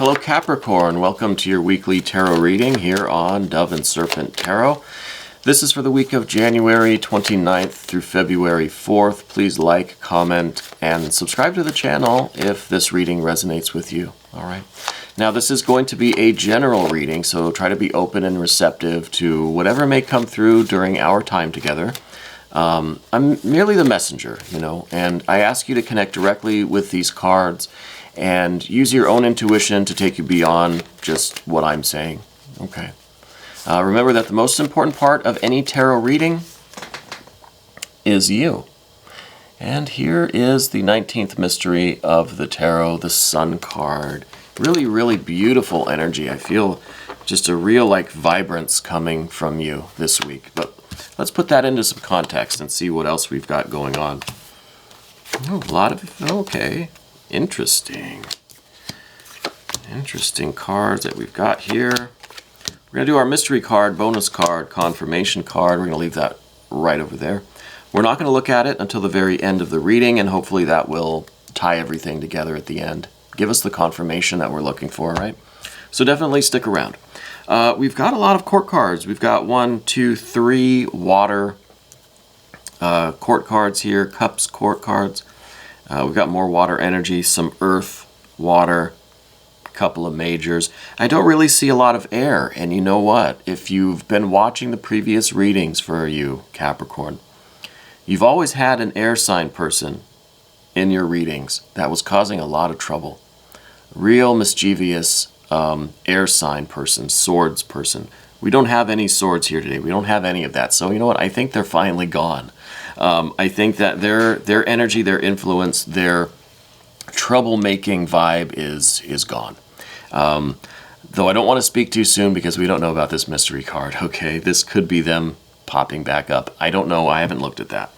Hello Capricorn, welcome to your weekly tarot reading here on Dove and Serpent Tarot. This is for the week of January 29th through February 4th. Please like, comment, and subscribe to the channel if this reading resonates with you. All right. Now this is going to be a general reading, so try to be open and receptive to whatever may come through during our time together. I'm merely the messenger, and I ask you to connect directly with these cards and use your own intuition to take you beyond just what I'm saying. Okay. Remember that the most important part of any tarot reading is you. And here is the 19th mystery of the tarot, the Sun card. Really, really beautiful energy. I feel just a real vibrance coming from you this week. But let's put that into some context and see what else we've got going on. Oh, a lot of, okay. Interesting cards that we've got here. We're going to do our mystery card, bonus card, confirmation card. We're going to leave that right over there. We're not going to look at it until the very end of the reading, and hopefully that will tie everything together at the end. Give us the confirmation that we're looking for, right? So definitely stick around. We've got a lot of court cards. We've got 1, 2, 3 water court cards here, cups court cards. We've got more water energy, some earth, water, a couple of majors. I don't really see a lot of air, and you know what? If you've been watching the previous readings for you, Capricorn, you've always had an air sign person in your readings that was causing a lot of trouble. Real mischievous air sign person, swords person. We don't have any swords here today. We don't have any of that. So you know what? I think they're finally gone. I think that their energy, their influence, their troublemaking vibe is gone. Though I don't want to speak too soon because we don't know about this mystery card, okay? This could be them popping back up. I don't know. I haven't looked at that.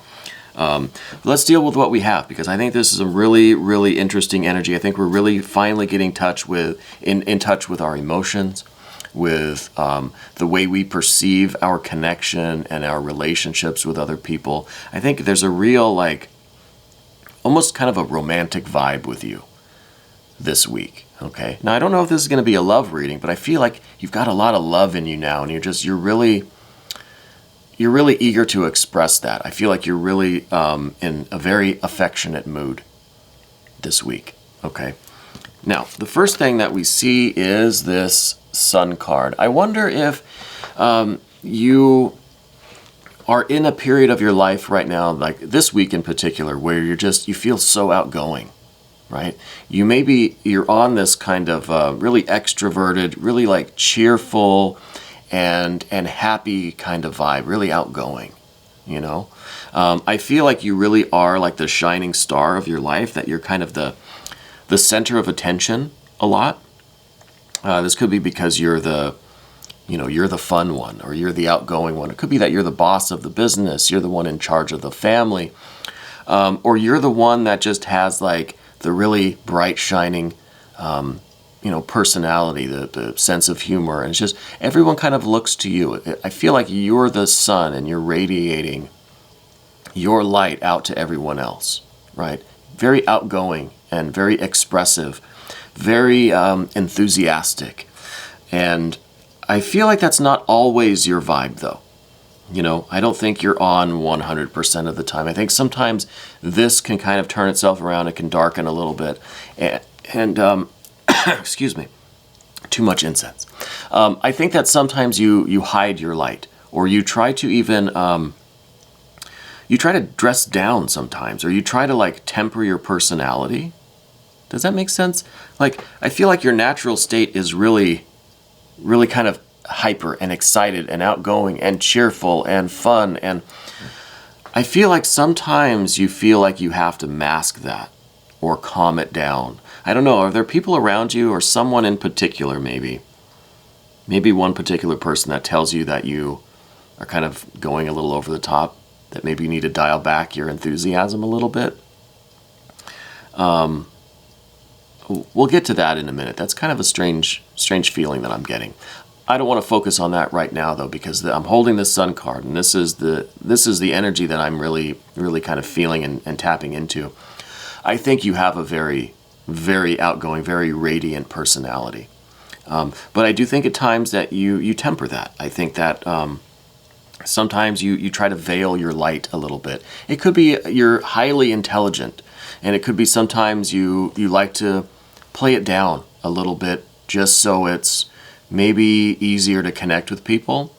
Let's deal with what we have, because I think this is a really, really interesting energy. I think we're really finally getting in touch with our emotions, with the way we perceive our connection and our relationships with other people. I think there's a real, almost kind of a romantic vibe with you this week, okay? Now, I don't know if this is going to be a love reading, but I feel like you've got a lot of love in you now, and you're really eager to express that. I feel like you're really in a very affectionate mood this week, okay? Now, the first thing that we see is this Sun card. I wonder if you are in a period of your life right now, like this week in particular, where you feel so outgoing, right? You're on this kind of really extroverted, really cheerful and happy kind of vibe, really outgoing, I feel like you really are the shining star of your life, that you're kind of the center of attention a lot. This could be because you're the fun one, or you're the outgoing one. It could be that you're the boss of the business, you're the one in charge of the family, or you're the one that just has the really bright, shining, personality, the sense of humor, and it's just everyone kind of looks to you. I feel like you're the sun, and you're radiating your light out to everyone else, right? Very outgoing and very expressive, very enthusiastic. And I feel like that's not always your vibe, though. I don't think you're on 100% of the time. I think sometimes this can kind of turn itself around. It can darken a little bit. And excuse me, too much incense. I think that sometimes you hide your light, or you try to even, you try to dress down sometimes, or you try to temper your personality. Does that make sense? I feel like your natural state is really, really kind of hyper and excited and outgoing and cheerful and fun. And I feel like sometimes you feel like you have to mask that or calm it down. I don't know. Are there people around you, or someone in particular maybe one particular person that tells you that you are kind of going a little over the top, that maybe you need to dial back your enthusiasm a little bit? We'll get to that in a minute. That's kind of a strange feeling that I'm getting. I don't want to focus on that right now, though, because I'm holding the Sun card, and this is the energy that I'm really, really kind of feeling and tapping into. I think you have a very very outgoing, very radiant personality. But I do think at times that you temper that. I think that sometimes you try to veil your light a little bit. It could be you're highly intelligent, and it could be sometimes you like to play it down a little bit just so it's maybe easier to connect with people.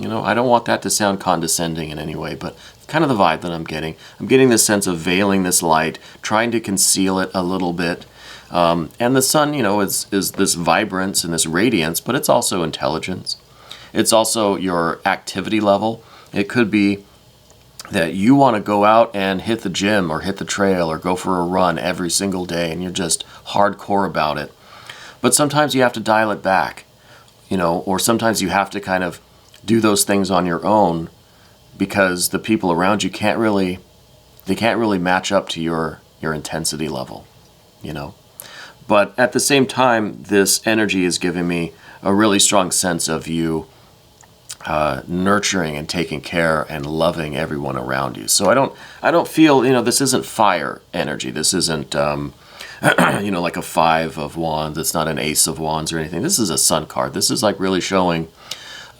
I don't want that to sound condescending in any way, but it's kind of the vibe that I'm getting. I'm getting this sense of veiling this light, trying to conceal it a little bit. And the sun, is this vibrance and this radiance, but it's also intelligence. It's also your activity level. It could be that you want to go out and hit the gym or hit the trail or go for a run every single day, and you're just hardcore about it. But sometimes you have to dial it back, or sometimes you have to kind of do those things on your own because the people around you can't really match up to your intensity level, But at the same time, this energy is giving me a really strong sense of you nurturing and taking care and loving everyone around you. So I don't feel, this isn't fire energy. This isn't, like a 5 of wands. It's not an ace of wands or anything. This is a sun card. This is like really showing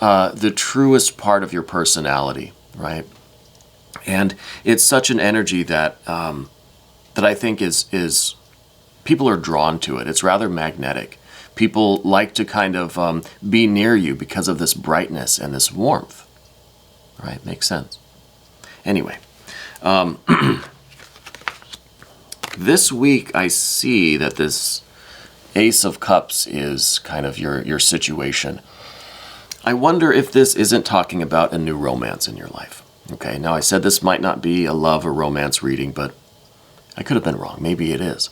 the truest part of your personality, right? And it's such an energy that that I think is people are drawn to it. It's rather magnetic. People like to kind of be near you because of this brightness and this warmth, right? Makes sense. Anyway, this week I see that this Ace of Cups is kind of your situation. I wonder if this isn't talking about a new romance in your life. Okay, now I said this might not be a love or romance reading, but I could have been wrong. Maybe it is.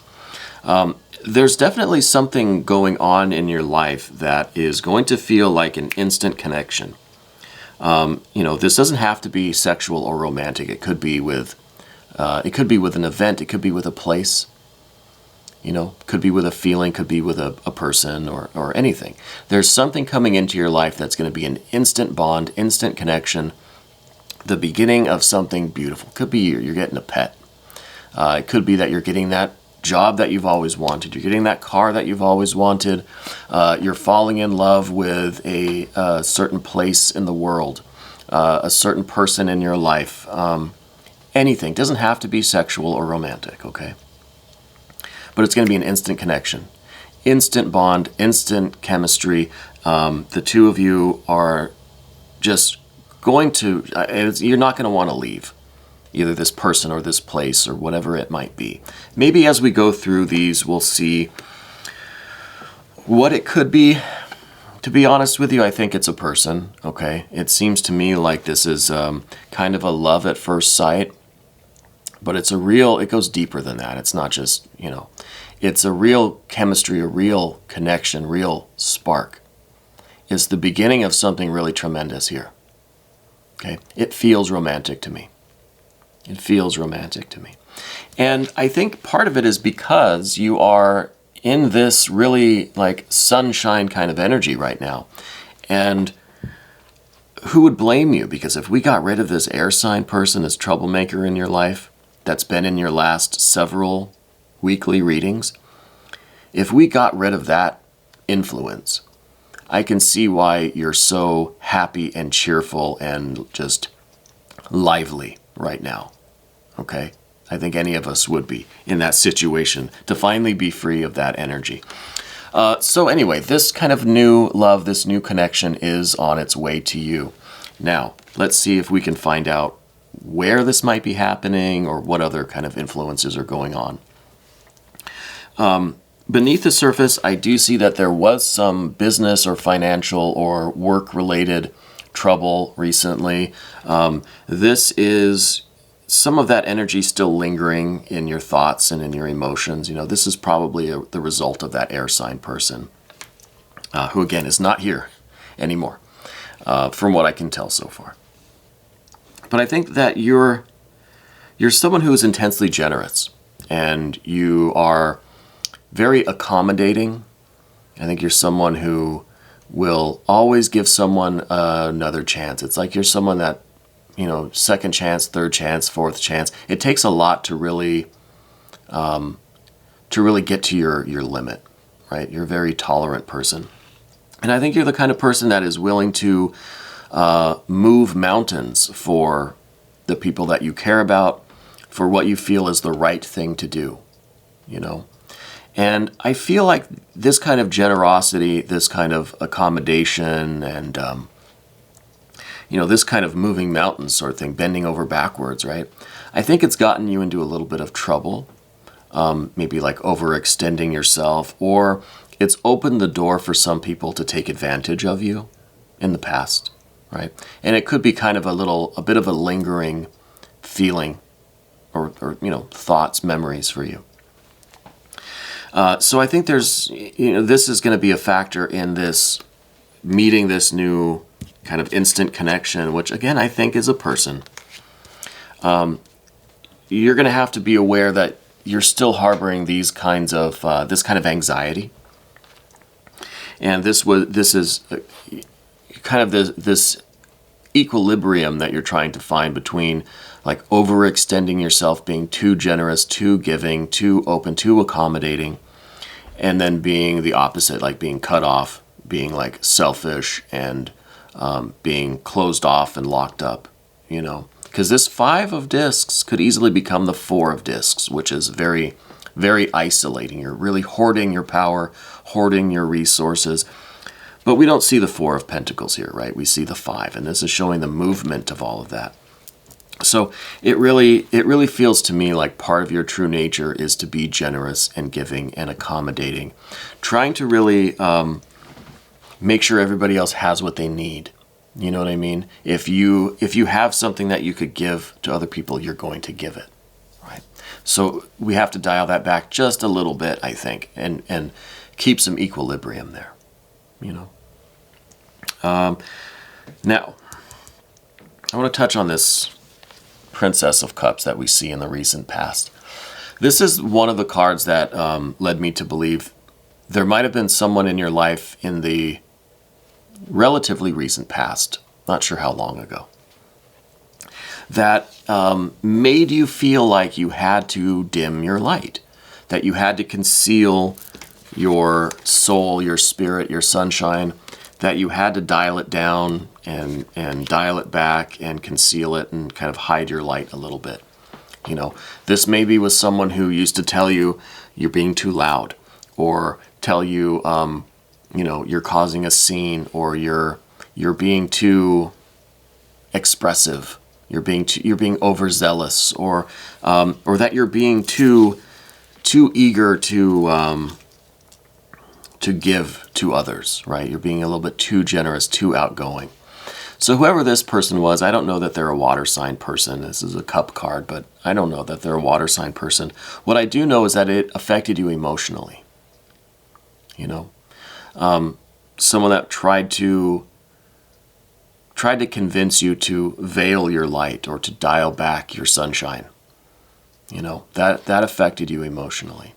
There's definitely something going on in your life that is going to feel like an instant connection. This doesn't have to be sexual or romantic. It could be with an event. It could be with a place. Could be with a feeling. Could be with a person or anything. There's something coming into your life that's going to be an instant bond, instant connection, the beginning of something beautiful. Could be you're getting a pet. It could be that you're getting that job that you've always wanted. You're getting that car that you've always wanted. You're falling in love with a certain place in the world, a certain person in your life. Anything. It doesn't have to be sexual or romantic, okay? But it's going to be an instant connection. Instant bond, instant chemistry. The two of you are just going to, you're not going to want to leave. Either this person or this place or whatever it might be. Maybe as we go through these, we'll see what it could be. To be honest with you, I think it's a person, okay? It seems to me like this is kind of a love at first sight, but it goes deeper than that. It's not just, it's a real chemistry, a real connection, real spark. It's the beginning of something really tremendous here, okay? It feels romantic to me. It feels romantic to me. And I think part of it is because you are in this really like sunshine kind of energy right now. And who would blame you? Because if we got rid of this air sign person, this troublemaker in your life that's been in your last several weekly readings, if we got rid of that influence, I can see why you're so happy and cheerful and just lively right now. Okay? I think any of us would be in that situation to finally be free of that energy. So anyway, this kind of new love, this new connection is on its way to you. Now, let's see if we can find out where this might be happening or what other kind of influences are going on. Beneath the surface, I do see that there was some business or financial or work-related trouble recently. This is some of that energy still lingering in your thoughts and in your emotions. This is probably the result of that air sign person, who again is not here anymore, from what I can tell so far. But I think that you're someone who is intensely generous, and you are very accommodating. I think you're someone who will always give someone another chance. It's like you're someone that, second chance, third chance, fourth chance. It takes a lot to really really get to your limit, right? You're a very tolerant person. And I think you're the kind of person that is willing to move mountains for the people that you care about, for what you feel is the right thing to do, you know? And I feel like this kind of generosity, this kind of accommodation, and, you know, this kind of moving mountains sort of thing, bending over backwards, right? I think it's gotten you into a little bit of trouble, maybe like overextending yourself, or it's opened the door for some people to take advantage of you in the past, right? And it could be kind of a bit of a lingering feeling or you know, thoughts, memories for you. So I think there's, you know, this is going to be a factor in this meeting this new kind of instant connection, which again, I think is a person. You're going to have to be aware that you're still harboring these kinds of, this kind of anxiety. And this is kind of this equilibrium that you're trying to find between like overextending yourself, being too generous, too giving, too open, too accommodating, and then being the opposite, like being cut off, being like selfish and being closed off and locked up, you know. Because this 5 of discs could easily become the 4 of discs, which is very, very isolating. You're really hoarding your power, hoarding your resources. But we don't see the 4 of Pentacles here, right? We see the 5, and this is showing the movement of all of that. So it really feels to me like part of your true nature is to be generous and giving and accommodating, trying to really make sure everybody else has what they need. You know what I mean? If you have something that you could give to other people, you're going to give it, right? So we have to dial that back just a little bit, I think, and keep some equilibrium there, you know. Now, I want to touch on this Princess of Cups that we see in the recent past. This is one of the cards that led me to believe there might have been someone in your life in the relatively recent past, not sure how long ago, that made you feel like you had to dim your light, that you had to conceal your soul, your spirit, your sunshine, that you had to dial it down and dial it back and conceal it and kind of hide your light a little bit. You know, this maybe was someone who used to tell you you're being too loud, or tell you, you know, you're causing a scene, or you're being too expressive, you're being overzealous, or that you're being too eager to give to others, right? You're being a little bit too generous, too outgoing. So whoever this person was, I don't know that they're a water sign person. This is a cup card, but I don't know that they're a water sign person. What I do know is that it affected you emotionally. You know, someone that tried to convince you to veil your light or to dial back your sunshine. You know, that affected you emotionally.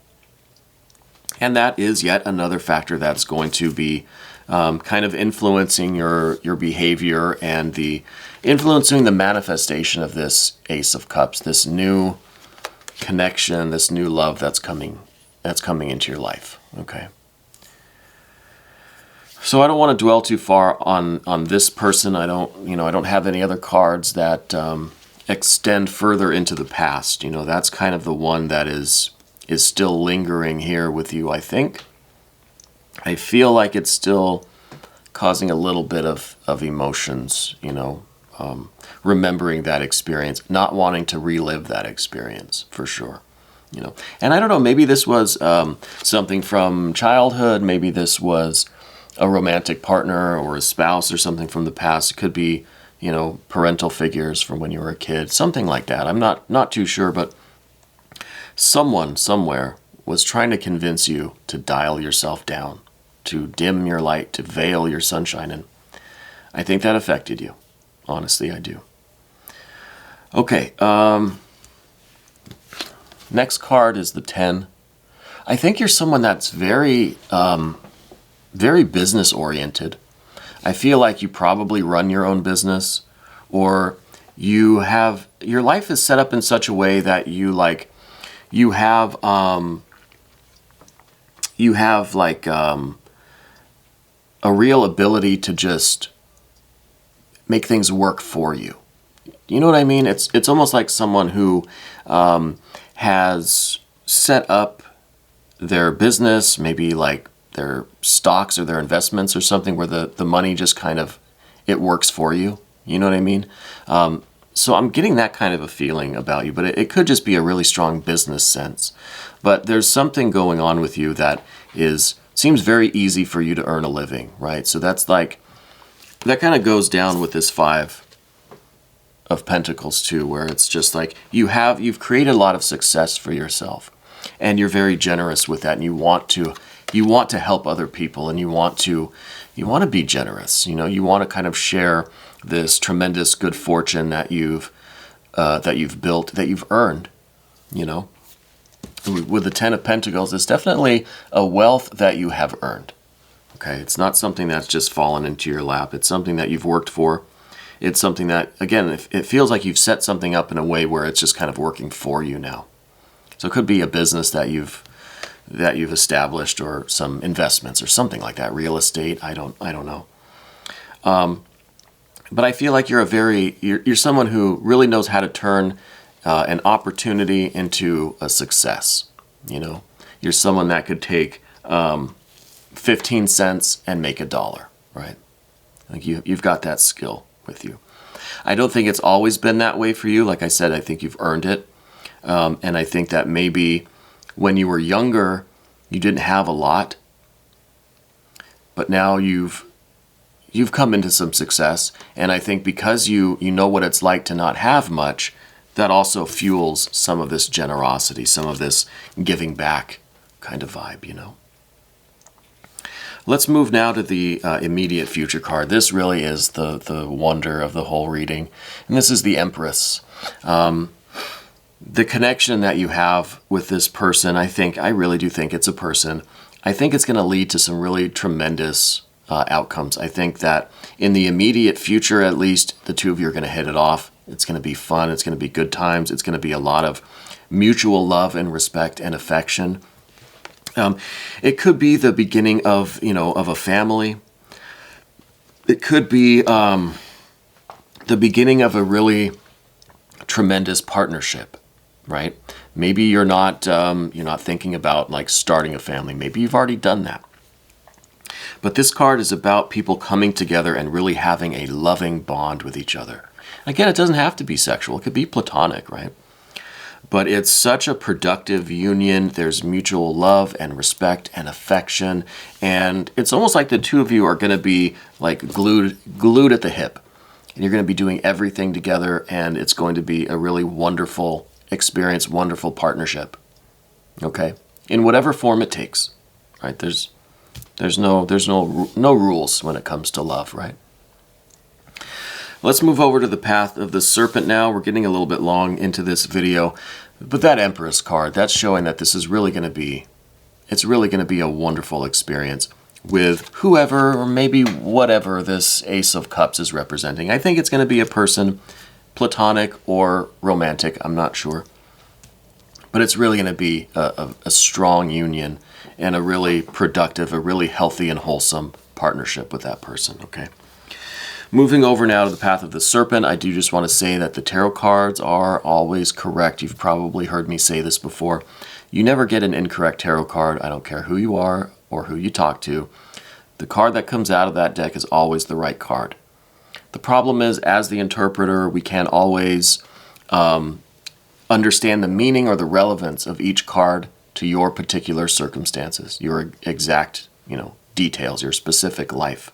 And that is yet another factor that's going to be kind of influencing your behavior and influencing the manifestation of this Ace of Cups, this new connection, this new love that's coming into your life. Okay. So I don't want to dwell too far on this person. I don't have any other cards that extend further into the past. You know, that's kind of the one that is still lingering here with you, I think. I feel like it's still causing a little bit of emotions, you know, remembering that experience, not wanting to relive that experience, for sure. You know, and I don't know, maybe this was something from childhood, maybe this was a romantic partner or a spouse or something from the past. It could be, you know, parental figures from when you were a kid, something like that. I'm not too sure, but someone somewhere was trying to convince you to dial yourself down, to dim your light, to veil your sunshine, and I think that affected you. Honestly, I do. Okay, next card is the 10. I think you're someone that's very business oriented. I feel like you probably run your own business, or your life is set up in such a way that you have you have like a real ability to just make things work for you. You know what I mean? It's almost like someone who has set up their business, maybe like their stocks or their investments or something, where the money just kind of, it works for you. You know what I mean? So I'm getting that kind of a feeling about you, but it could just be a really strong business sense. But there's something going on with you that seems very easy for you to earn a living, right? So that's like, that kind of goes down with this Five of Pentacles too, where it's just like you've created a lot of success for yourself, and you're very generous with that, and you want to help other people, and you want to be generous. You know, you want to kind of share this tremendous good fortune that you've built, that you've earned. You know, with the Ten of Pentacles, it's definitely a wealth that you have earned. Okay, it's not something that's just fallen into your lap. It's something that you've worked for. It's something that, again, it feels like you've set something up in a way where it's just kind of working for you now. So it could be a business that you've established, or some investments or something like that, real estate. I don't know. But I feel like you're someone who really knows how to turn an opportunity into a success. You know, you're someone that could take 15 cents and make $1, right? Like you've got that skill with you. I don't think it's always been that way for you. Like I said, I think you've earned it. And I think that maybe when you were younger, you didn't have a lot, but now you've come into some success. And I think because you know what it's like to not have much, that also fuels some of this generosity, some of this giving back kind of vibe, you know. Let's move now to the immediate future card. This really is the wonder of the whole reading. And this is the Empress. The connection that you have with this person, I really do think it's a person. I think it's going to lead to some really tremendous outcomes. I think that in the immediate future, at least, the two of you are going to hit it off. It's going to be fun. It's going to be good times. It's going to be a lot of mutual love and respect and affection. It could be the beginning of a family. It could be the beginning of a really tremendous partnership, right? Maybe you're not thinking about like starting a family. Maybe you've already done that. But this card is about people coming together and really having a loving bond with each other. Again, it doesn't have to be sexual. It could be platonic, right? But it's such a productive union. There's mutual love and respect and affection. And it's almost like the two of you are going to be like glued at the hip. And you're going to be doing everything together. And it's going to be a really wonderful experience, wonderful partnership. Okay? In whatever form it takes. Right? There's no rules when it comes to love, right? Let's move over to the path of the Serpent now. We're getting a little bit long into this video, but that Empress card, that's showing that this is really going to be, it's really going to be a wonderful experience with whoever or maybe whatever this Ace of Cups is representing. I think it's going to be a person, platonic or romantic, I'm not sure. But it's really going to be a strong union and a really productive, a really healthy and wholesome partnership with that person, okay? Moving over now to the path of the Serpent, I do just want to say that the tarot cards are always correct. You've probably heard me say this before. You never get an incorrect tarot card. I don't care who you are or who you talk to. The card that comes out of that deck is always the right card. The problem is, as the interpreter, we can't always understand the meaning or the relevance of each card to your particular circumstances, your exact, details, your specific life.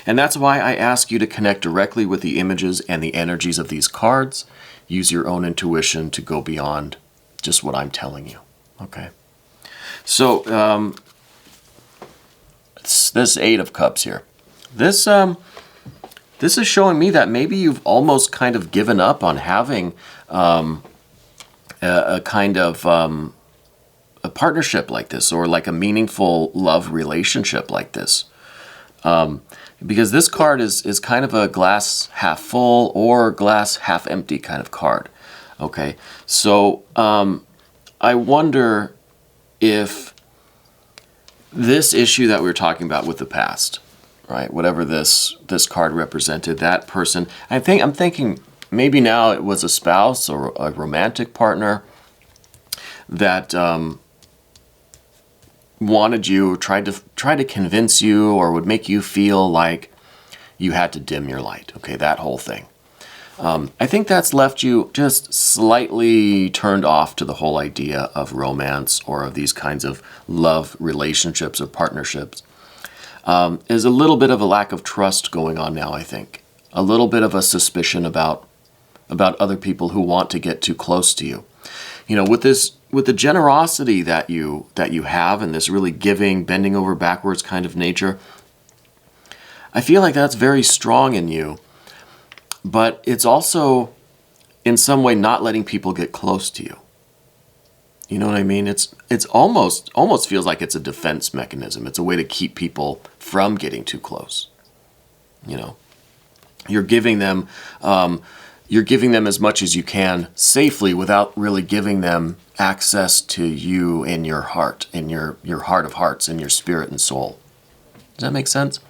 And that's why I ask you to connect directly with the images and the energies of these cards. Use your own intuition to go beyond just what I'm telling you. Okay. So this Eight of Cups here. This is showing me that maybe you've almost kind of given up on having a kind of a partnership like this, or like a meaningful love relationship like this. Because this card is kind of a glass half full or glass half empty kind of card. Okay, so I wonder if this issue that we were talking about with the past, right? Whatever this card represented, that person, I'm thinking maybe now it was a spouse or a romantic partner that wanted you, tried to convince you, or would make you feel like you had to dim your light. Okay, that whole thing. I think that's left you just slightly turned off to the whole idea of romance or of these kinds of love relationships or partnerships. There's a little bit of a lack of trust going on now, I think. A little bit of a suspicion about other people who want to get too close to you. You know, with the generosity that you have and this really giving, bending over backwards kind of nature, I feel like that's very strong in you. But it's also, in some way, not letting people get close to you. You know what I mean? It's almost feels like it's a defense mechanism. It's a way to keep people from getting too close. You know, you're giving them as much as you can safely without really giving them access to you in your heart, in your heart of hearts, in your spirit and soul. Does that make sense?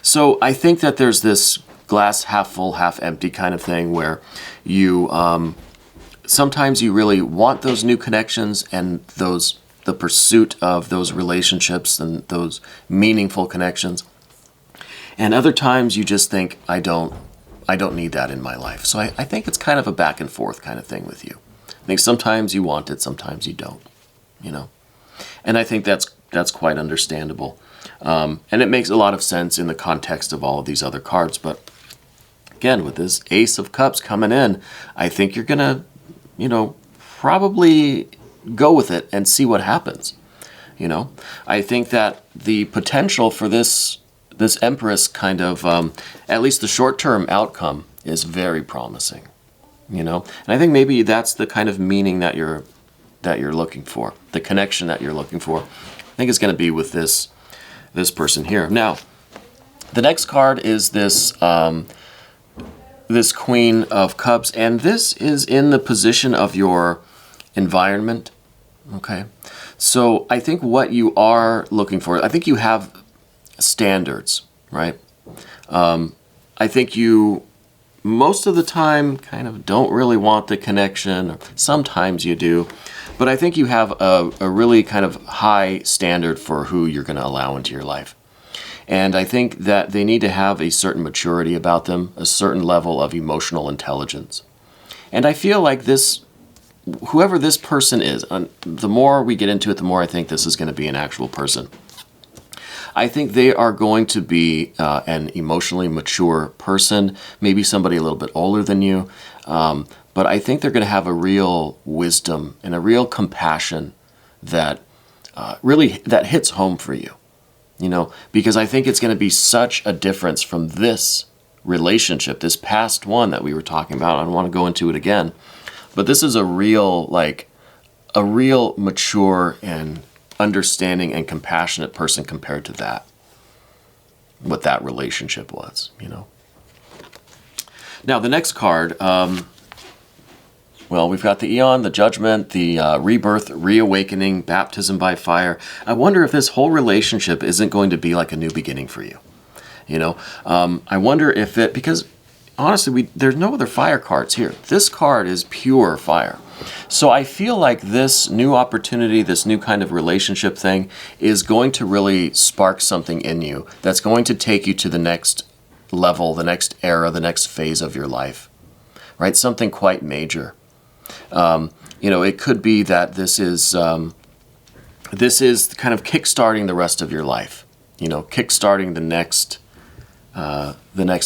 So I think that there's this glass half full, half empty kind of thing where you sometimes you really want those new connections and the pursuit of those relationships and those meaningful connections. And other times you just think, I don't need that in my life. So I think it's kind of a back and forth kind of thing with you. I think sometimes you want it, sometimes you don't, you know. And I think that's quite understandable. And it makes a lot of sense in the context of all of these other cards. But again, with this Ace of Cups coming in, I think you're going to, you know, probably go with it and see what happens. You know, I think that the potential for this Empress kind of, at least the short-term outcome is very promising, you know. And I think maybe that's the kind of meaning that you're looking for, the connection that you're looking for. I think it's going to be with this person here. Now, the next card is this Queen of Cups, and this is in the position of your environment. Okay, so I think what you are looking for, I think you have standards, right? I think you most of the time kind of don't really want the connection. Sometimes you do, but I think you have a really kind of high standard for who you're going to allow into your life. And I think that they need to have a certain maturity about them, a certain level of emotional intelligence. And I feel like whoever this person is, the more we get into it, the more I think this is going to be an actual person. I think they are going to be an emotionally mature person, maybe somebody a little bit older than you, but I think they're going to have a real wisdom and a real compassion that that hits home for you. You know, because I think it's going to be such a difference from this relationship, this past one that we were talking about. I don't want to go into it again, but this is a real mature and understanding and compassionate person compared to that, what that relationship was, you know. Now, the next card, well, we've got the Eon, the Judgment, the Rebirth, Reawakening, Baptism by Fire. I wonder if this whole relationship isn't going to be like a new beginning for you. You know, I wonder if because honestly, there's no other fire cards here. This card is pure fire. So I feel like this new opportunity, this new kind of relationship thing is going to really spark something in you that's going to take you to the next level, the next era, the next phase of your life, right? Something quite major. You know, it could be that this is kind of kickstarting the rest of your life. You know, kickstarting the next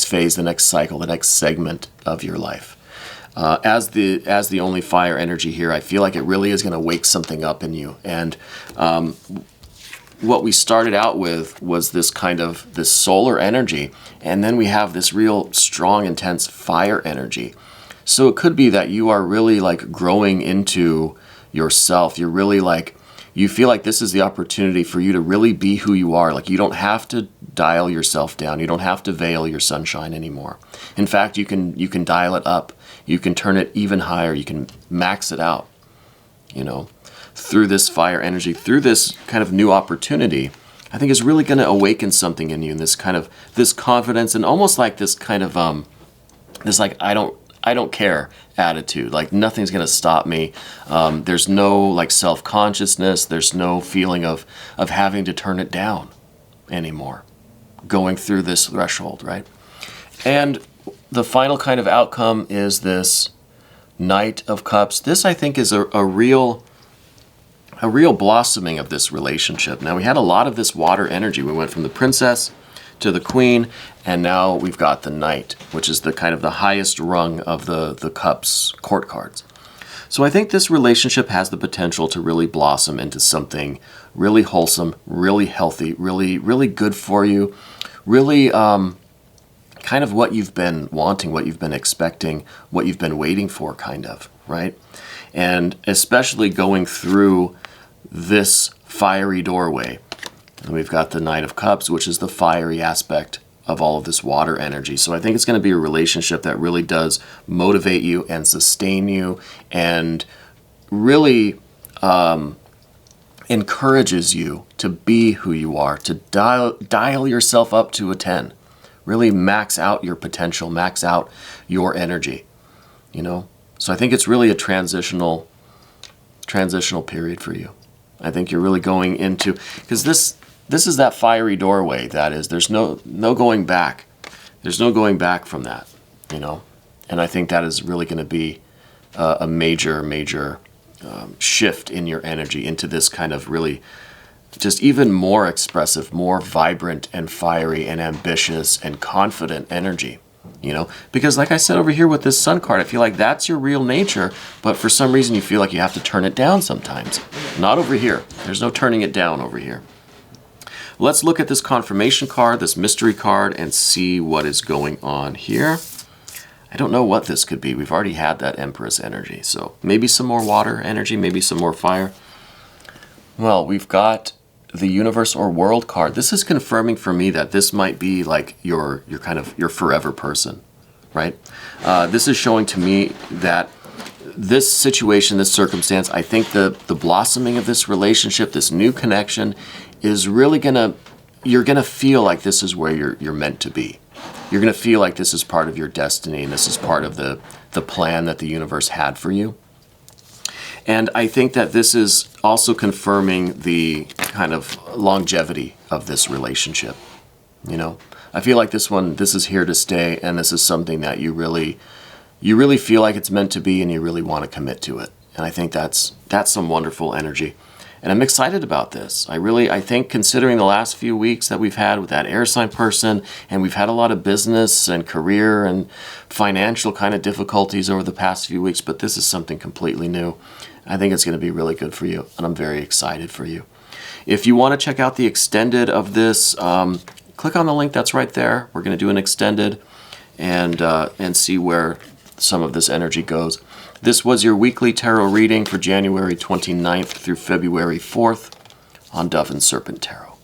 phase, the next cycle, the next segment of your life. As the only fire energy here, I feel like it really is going to wake something up in you. And what we started out with was this solar energy, and then we have this real strong, intense fire energy. So it could be that you are really like growing into yourself. You're really like, you feel like this is the opportunity for you to really be who you are. Like, you don't have to dial yourself down. You don't have to veil your sunshine anymore. In fact, you can dial it up. You can turn it even higher. You can max it out, you know. through this fire energy, through this kind of new opportunity, I think is really going to awaken something in you, and this kind of, this confidence, and almost like this kind of, this like, I don't care attitude. Like nothing's going to stop me. There's no like self-consciousness. There's no feeling of having to turn it down anymore, going through this threshold, right? And the final kind of outcome is this Knight of Cups. This, I think, is a real blossoming of this relationship. Now, we had a lot of this water energy. We went from the Princess to the Queen, and now we've got the Knight, which is the kind of the highest rung of the Cups court cards. So I think this relationship has the potential to really blossom into something really wholesome, really healthy, really, really good for you, really kind of what you've been wanting, what you've been expecting, what you've been waiting for, kind of, right? And especially going through this fiery doorway. And we've got the Knight of Cups, which is the fiery aspect of all of this water energy. So I think it's going to be a relationship that really does motivate you and sustain you, and really encourages you to be who you are, to dial yourself up to a 10. Really max out your potential, max out your energy, you know? So I think it's really a transitional period for you. I think you're really going into, because this is that fiery doorway. That is, there's no going back. There's no going back from that, you know? And I think that is really going to be a major shift in your energy into this kind of really just even more expressive, more vibrant and fiery and ambitious and confident energy, you know? Because like I said over here with this Sun card, I feel like that's your real nature, but for some reason you feel like you have to turn it down sometimes. Not over here. There's no turning it down over here. Let's look at this confirmation card, this mystery card, and see what is going on here. I don't know what this could be. We've already had that Empress energy, so maybe some more water energy, maybe some more fire. Well, we've got the Universe or World card. This is confirming for me that this might be like your kind of your forever person, right? This is showing to me that this situation, this circumstance, I think the blossoming of this relationship, this new connection, is really you're gonna feel like this is where you're meant to be. You're gonna feel like this is part of your destiny, and this is part of the plan that the universe had for you. And I think that this is also confirming the kind of longevity of this relationship, you know? I feel like this is here to stay, and this is something that you really feel like it's meant to be, and you really want to commit to it. And I think that's some wonderful energy. And I'm excited about this. I think considering the last few weeks that we've had with that air sign person, and we've had a lot of business and career and financial kind of difficulties over the past few weeks, but this is something completely new. I think it's going to be really good for you, and I'm very excited for you. If you want to check out the extended of this, click on the link that's right there. We're going to do an extended and see where some of this energy goes. This was your weekly tarot reading for January 29th through February 4th on Dove and Serpent Tarot.